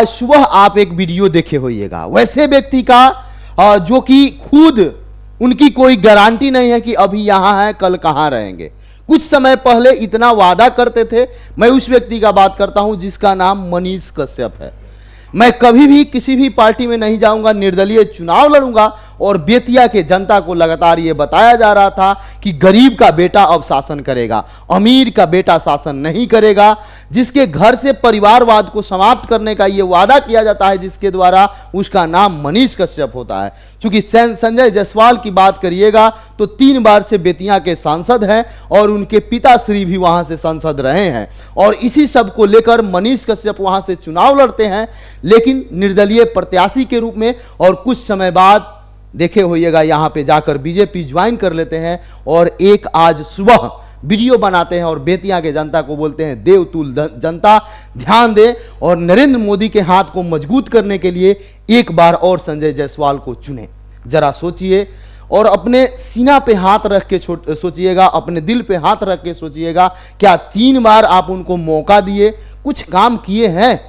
सुबह आप एक वीडियो देखे होइएगा वैसे व्यक्ति का जो कि खुद उनकी कोई गारंटी नहीं है कि अभी यहां है कल कहां रहेंगे। कुछ समय पहले इतना वादा करते थे। मैं उस व्यक्ति का बात करता हूं जिसका नाम मनीष कश्यप है। मैं कभी भी किसी भी पार्टी में नहीं जाऊंगा, निर्दलीय चुनाव लड़ूंगा। और बेतिया के जनता को लगातार यह बताया जा रहा था कि गरीब का बेटा अब शासन करेगा, अमीर का बेटा शासन नहीं करेगा। जिसके घर से परिवारवाद को समाप्त करने का यह वादा किया जाता है, जिसके द्वारा उसका नाम मनीष कश्यप होता है। चूंकि संजय जायसवाल की बात करिएगा तो 3 बार से बेतिया के सांसद हैं और उनके पिताश्री भी वहां से सांसद रहे हैं। और इसी सब को लेकर मनीष कश्यप वहां से चुनाव लड़ते हैं, लेकिन निर्दलीय प्रत्याशी के रूप में। और कुछ समय बाद देखे होइएगा यहां पे जाकर बीजेपी ज्वाइन कर लेते हैं और एक आज सुबह वीडियो बनाते हैं और बेतिया के जनता को बोलते हैं देवतुल जनता ध्यान दे और नरेंद्र मोदी के हाथ को मजबूत करने के लिए एक बार और संजय जायसवाल को चुने। जरा सोचिए और अपने सीना पे हाथ रख के सोचिएगा, अपने दिल पे हाथ रख के सोचिएगा, क्या 3 बार आप उनको मौका दिए, कुछ काम किए हैं?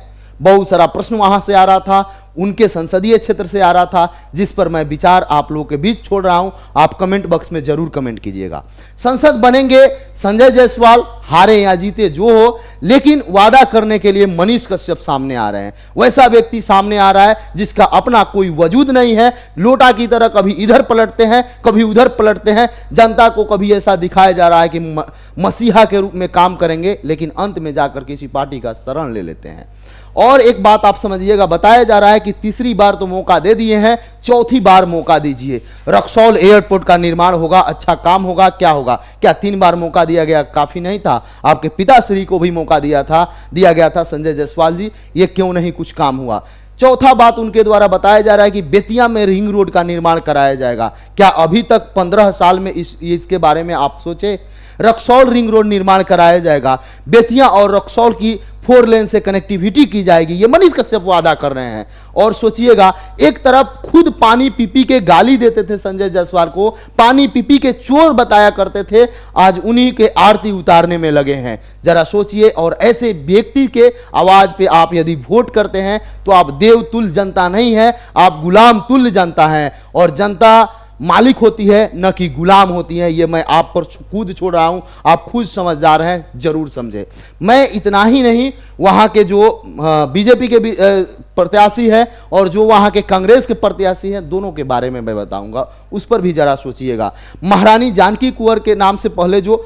बहुत सारा प्रश्न वहां से आ रहा था, उनके संसदीय क्षेत्र से आ रहा था, जिस पर मैं विचार आप लोगों के बीच छोड़ रहा हूं। आप कमेंट बॉक्स में जरूर कमेंट कीजिएगा। संसद बनेंगे संजय जायसवाल, हारे या जीते जो हो, लेकिन वादा करने के लिए मनीष कश्यप सामने आ रहे हैं। वैसा व्यक्ति सामने आ रहा है जिसका अपना कोई वजूद नहीं है। लोटा की तरह कभी इधर पलटते हैं, कभी उधर पलटते हैं। जनता को कभी ऐसा दिखाया जा रहा है कि मसीहा के रूप में काम करेंगे, लेकिन अंत में जाकर किसी पार्टी का शरण ले लेते हैं। और एक बात आप समझिएगा, बताया जा रहा है कि 3री बार तो मौका दे दिए हैं, 4थी बार मौका दीजिए। रक्सौल एयरपोर्ट का निर्माण होगा, अच्छा काम होगा, क्या होगा? क्या 3 बार मौका दिया गया काफी नहीं था? आपके पिताश्री को भी मौका दिया गया था संजय जायसवाल जी, ये क्यों नहीं कुछ काम हुआ? चौथा बात उनके द्वारा बताया जा रहा है कि बेतिया में रिंग रोड का निर्माण कराया जाएगा। क्या अभी तक 15 साल में इसके बारे में आप सोचे? रक्सौल रिंग रोड निर्माण कराया जाएगा, बेतिया और रक्सौल की 4 लेन से कनेक्टिविटी की जाएगी, ये मनीष कश्यप वादा कर रहे हैं। और सोचिएगा, एक तरफ खुद पानी पी के गाली देते थे संजय जायसवाल को, पानी पी के चोर बताया करते थे, आज उन्हीं के आरती उतारने में लगे हैं। जरा सोचिए। और ऐसे व्यक्ति के आवाज पे आप यदि वोट करते हैं तो आप देवतुल्य जनता नहीं है, आप गुलाम तुल्य जनता है। और जनता मालिक होती है, न कि गुलाम होती है। ये मैं आप पर खुद छोड़ रहा हूं, आप खुद समझदार हैं, जरूर समझे। मैं इतना ही नहीं, वहां के जो बीजेपी के प्रत्याशी है और जो वहां के कांग्रेस के प्रत्याशी हैं, दोनों के बारे में मैं बताऊंगा, उस पर भी जरा सोचिएगा। महारानी जानकी कुंवर के नाम से पहले जो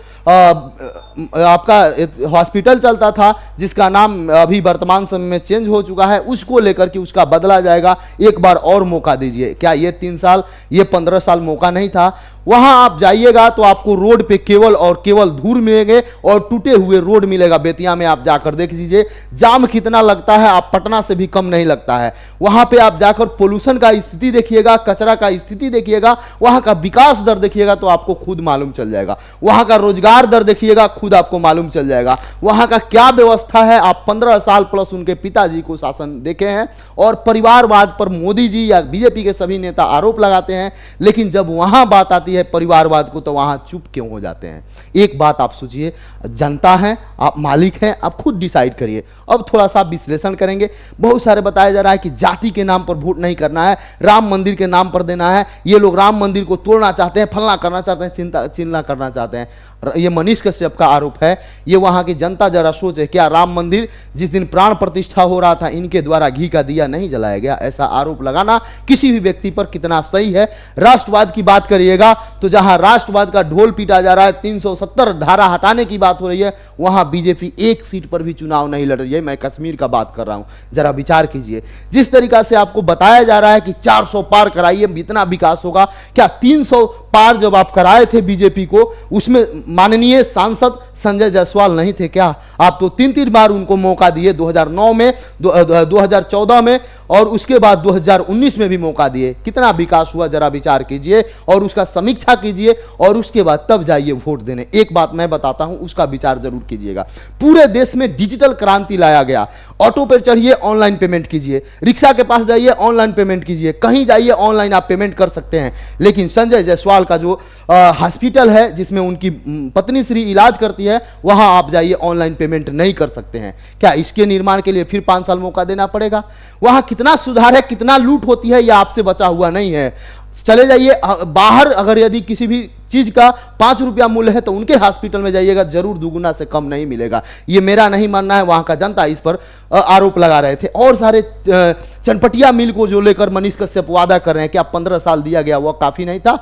आपका हॉस्पिटल चलता था, जिसका नाम अभी वर्तमान समय में चेंज हो चुका है, उसको लेकर के उसका बदला जाएगा। एक बार और मौका दीजिए। क्या ये 3 साल, ये 15 साल मौका नहीं था? वहां आप जाइएगा तो आपको रोड पे केवल और केवल धूल मिलेंगे और टूटे हुए रोड मिलेगा। बेतिया में आप जाकर देख लीजिए, जाम कितना लगता है, आप पटना से भी कम नहीं लगता है। वहां पे आप जाकर पोल्यूशन का स्थिति देखिएगा, कचरा का स्थिति देखिएगा, वहां का विकास दर देखिएगा तो आपको खुद मालूम चल जाएगा। वहां का रोजगार दर देखिएगा, खुद आपको मालूम चल जाएगा। वहां का क्या व्यवस्था है, आप 15 साल प्लस उनके पिताजी को शासन देखे हैं। और परिवारवाद पर मोदी जी या बीजेपी के सभी नेता आरोप लगाते हैं, लेकिन जब वहां बात आती है परिवारवाद को तो वहां चुप क्यों हो जाते हैं? एक बात आप सोचिए, जनता है, आप मालिक हैं, आप खुद डिसाइड करिए। अब थोड़ा सा विश्लेषण करेंगे। बहुत सारे बताया जा रहा है कि जाति के नाम पर वोट नहीं करना है, राम मंदिर के नाम पर देना है, ये लोग राम मंदिर को तोड़ना चाहते हैं, फलना करना चाहते हैं, चिन्ना करना चाहते हैं। ये मनीष कश्यप का आरोप है। ये वहां की जनता जरा सोचे, क्या राम मंदिर जिस दिन प्राण प्रतिष्ठा हो रहा था, इनके द्वारा घी का दिया नहीं जलाया गया? ऐसा आरोप लगाना किसी भी व्यक्ति पर कितना सही है? राष्ट्रवाद की बात करिएगा तो जहां राष्ट्रवाद का ढोल पीटा जा रहा है, 370 धारा हटाने की बात हो रही है, वहां बीजेपी 1 सीट पर भी चुनाव नहीं लड़ रही है। मैं कश्मीर का बात कर रहा हूं, जरा विचार कीजिए। जिस तरीका से आपको बताया जा रहा है कि 400 पार कराइए, इतना विकास होगा, क्या 300 पार जब आप कराए थे बीजेपी को, उसमें माननीय सांसद संजय जायसवाल नहीं थे क्या? आप तो 3 बार उनको मौका दिए, 2009 में, 2014 में और उसके बाद 2019 में भी मौका दिए। कितना विकास हुआ जरा विचार कीजिए और उसका समीक्षा कीजिए और उसके बाद तब जाइए वोट देने। एक बात मैं बताता हूं, उसका विचार जरूर कीजिएगा। पूरे देश में डिजिटल क्रांति लाया गया ऑटो पर चढ़िए ऑनलाइन पेमेंट कीजिए, रिक्शा के पास जाइए ऑनलाइन पेमेंट कीजिए, कहीं जाइए ऑनलाइन आप पेमेंट कर सकते हैं। लेकिन संजय जायसवाल का जो हॉस्पिटल है जिसमें उनकी पत्नी श्री इलाज करती है, वहां आप जाइए ऑनलाइन पेमेंट नहीं कर सकते हैं। क्या इसके निर्माण के लिए फिर 5 साल मौका देना पड़ेगा? वहां कितना सुधार है, कितना लूट होती है, यह आपसे बचा हुआ नहीं है। चले जाइए बाहर, अगर यदि किसी भी चीज का 5 रुपया मूल्य है तो उनके हॉस्पिटल में जाइएगा, जरूर दुगुना से कम नहीं मिलेगा। ये मेरा नहीं मानना है, वहां का जनता इस पर आरोप लगा रहे थे। और सारे चनपटिया मिल को जो लेकर मनीष कश्यप वादा कर रहे हैं कि अब 15 साल दिया गया वह काफी नहीं था।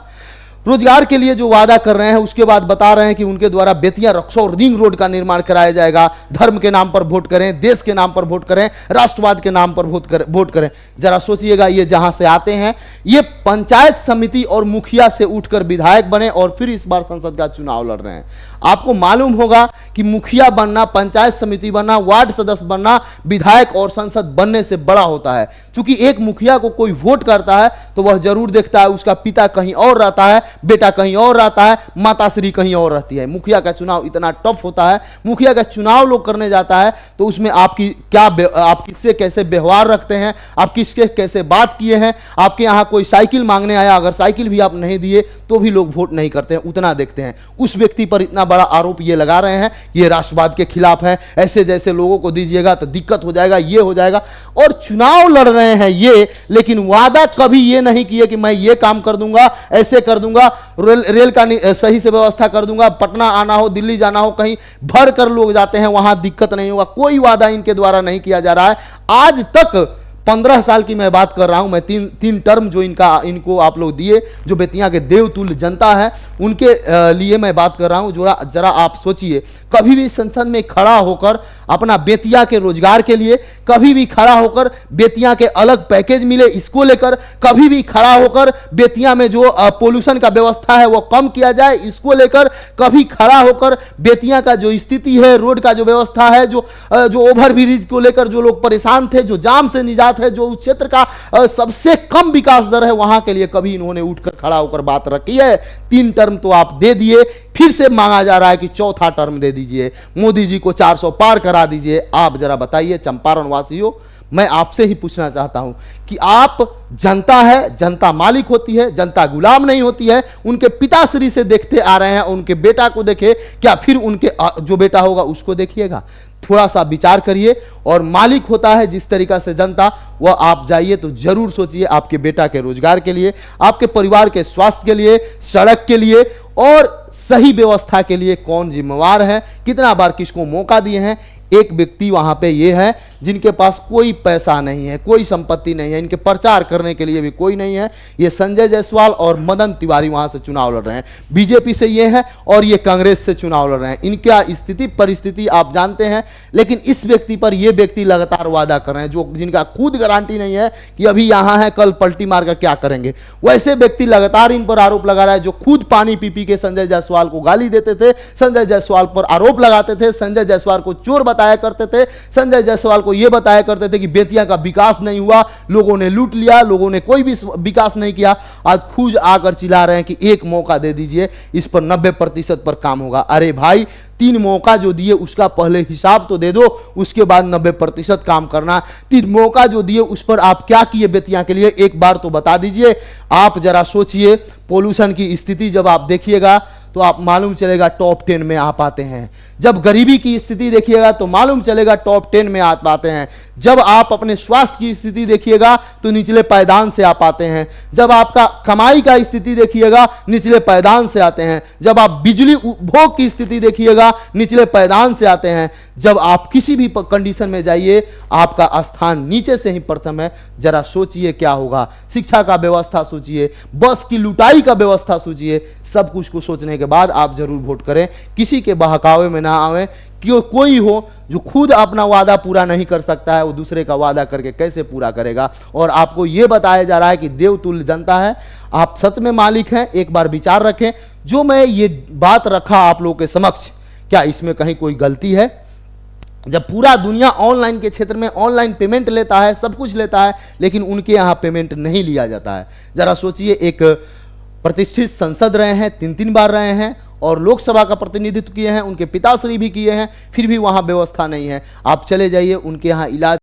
रोजगार के लिए जो वादा कर रहे हैं, उसके बाद बता रहे हैं कि उनके द्वारा बेतिया रक्सौल रिंग रोड का निर्माण कराया जाएगा। धर्म के नाम पर वोट करें, देश के नाम पर वोट करें, राष्ट्रवाद के नाम पर वोट करें। जरा सोचिएगा, ये जहां से आते हैं, ये पंचायत समिति और मुखिया से उठकर विधायक बने और फिर इस बार संसद का चुनाव लड़ रहे हैं। आपको मालूम होगा कि मुखिया बनना, पंचायत समिति बनना, वार्ड सदस्य बनना, विधायक और संसद बनने से बड़ा होता है। क्योंकि एक मुखिया को कोई वोट करता है तो वह जरूर देखता है उसका पिता कहीं और रहता है, बेटा कहीं और रहता है, माताश्री कहीं और रहती है। मुखिया का चुनाव इतना टफ होता है। मुखिया का चुनाव लोग करने जाता है तो उसमें आपकी क्या, आप किससे कैसे व्यवहार रखते हैं, आप किसके कैसे बात किए हैं। आपके यहाँ कोई साइकिल मांगने आया, अगर साइकिल भी आप नहीं दिए तो भी लोग वोट नहीं करते हैं, उतना देखते हैं। उस व्यक्ति पर इतना बड़ा आरोप ये लगा रहे हैं, ये राष्ट्रवाद के खिलाफ है, ऐसे जैसे लोगों को दीजिएगा तो दिक्कत हो जाएगा, ये हो जाएगा। और चुनाव लड़ रहे हैं ये, लेकिन वादा कभी ये नहीं किए कि मैं ये काम कर दूंगा, ऐसे कर दूंगा, रेल का सही से व्यवस्था कर दूंगा, पटना आना हो, दिल्ली जाना हो, कहीं भर कर लोग जाते हैं, वहां दिक्कत नहीं होगा। कोई वादा इनके द्वारा नहीं किया जा रहा है आज तक। 15 साल की मैं बात कर रहा हूं, मैं तीन टर्म जो इनको आप लोग दिए, जो बेतिया के देवतुल्य जनता है उनके लिए मैं बात कर रहा हूं। जरा आप सोचिए, कभी भी संसद में खड़ा होकर अपना बेतिया के रोजगार के लिए, कभी भी खड़ा होकर बेतिया के अलग पैकेज मिले इसको लेकर, कभी भी खड़ा होकर बेतिया में जो पोल्यूशन का व्यवस्था है वो कम किया जाए इसको लेकर, कभी खड़ा होकर बेतिया का जो स्थिति है, रोड का जो व्यवस्था है, जो ओवरब्रिज को लेकर जो लोग परेशान थे, जो जाम से निजात है, जो उस क्षेत्र का सबसे कम विकास दर है, वहां के लिए कभी इन्होंने उठकर खड़ा होकर बात रखी है? 3 टर्म तो आप दे दिए, फिर से मांगा जा रहा है कि 4था टर्म दे दीजिए, मोदी जी को 400 पार करा दीजिए। आप जरा बताइए चंपारण वासियों, मैं आपसे ही पूछना चाहता हूं कि आप, जनता है, जनता मालिक होती है, जनता गुलाम नहीं होती है। उनके पिताश्री से देखते आ रहे हैं, उनके बेटा को देखे, क्या फिर उनके जो बेटा होगा उसको देखिएगा? थोड़ा सा विचार करिए। और मालिक होता है जिस तरीका से जनता, वह आप जाइए तो जरूर सोचिए आपके बेटा के रोजगार के लिए, आपके परिवार के स्वास्थ्य के लिए, सड़क के लिए और सही व्यवस्था के लिए कौन जिम्मेवार है, कितना बार किसको मौका दिए हैं। एक व्यक्ति वहां पे ये है जिनके पास कोई पैसा नहीं है, कोई संपत्ति नहीं है, इनके प्रचार करने के लिए भी कोई नहीं है। ये संजय जायसवाल और मदन तिवारी वहां से चुनाव लड़ रहे हैं, बीजेपी से ये है और ये कांग्रेस से चुनाव लड़ रहे हैं। इनका स्थिति परिस्थिति आप जानते हैं, लेकिन इस व्यक्ति पर ये व्यक्ति लगातार वादा कर रहे हैं जिनका खुद गारंटी नहीं है कि अभी यहां है कल पलटी मार कर क्या करेंगे। वैसे व्यक्ति लगातार इन पर आरोप लगा रहा है जो खुद पानी पी पी के संजय जायसवाल को गाली देते थे, संजय जायसवाल पर आरोप लगाते थे, संजय जायसवाल को चोर बताया करते थे, संजय जायसवाल को ये बताया करते थे कि बेतिया का विकास नहीं हुआ, लोगों ने लूट लिया, लोगों ने कोई भी विकास नहीं किया। आज खुद आकर चिल्ला रहे हैं कि एक मौका दे दीजिए, इस पर 90% पर काम होगा। अरे भाई, 3 मौका जो दिए उसका पहले हिसाब तो दे दो, उसके बाद 90% काम करना। 3 मौका जो दिए उस पर आप क्या किए बेतिया के लिए, एक बार तो बता दीजिए। आप जरा सोचिए, पोल्यूशन की स्थिति जब आप देखिएगा तो आप मालूम चलेगा टॉप 10 में आप आते हैं। जब गरीबी की स्थिति देखिएगा तो मालूम चलेगा टॉप 10 में आप आते हैं। जब आप अपने स्वास्थ्य की स्थिति देखिएगा तो निचले पायदान से आप आते हैं। जब आपका कमाई का स्थिति देखिएगा निचले पायदान से आते हैं। जब आप बिजली उपभोग की स्थिति देखिएगा निचले पायदान से आते हैं। जब आप किसी भी कंडीशन में जाइए आपका स्थान नीचे से ही प्रथम है। जरा सोचिए क्या होगा। शिक्षा का व्यवस्था सोचिए, बस की लुटाई का व्यवस्था सोचिए। सब कुछ को सोचने के बाद आप जरूर वोट करें। किसी के बहकावे में ना आवे कि कोई हो जो खुद अपना वादा पूरा नहीं कर सकता है, वो दूसरे का वादा करके कैसे पूरा करेगा। और आपको यह बताया जा रहा है कि देवतुल्य जनता है, आप सच में मालिक हैं। एक बार विचार रखें। जो मैं ये बात रखा आप लोगों के समक्ष, क्या इसमें कहीं कोई गलती है? जब पूरा दुनिया ऑनलाइन के क्षेत्र में ऑनलाइन पेमेंट लेता है, सब कुछ लेता है, लेकिन उनके यहाँ पेमेंट नहीं लिया जाता है। जरा सोचिए, एक प्रतिष्ठित संसद रहे हैं, 3 बार रहे हैं और लोकसभा का प्रतिनिधित्व किए हैं, उनके पिताश्री भी किए हैं, फिर भी वहाँ व्यवस्था नहीं है। आप चले जाइए, उनके यहाँ इलाज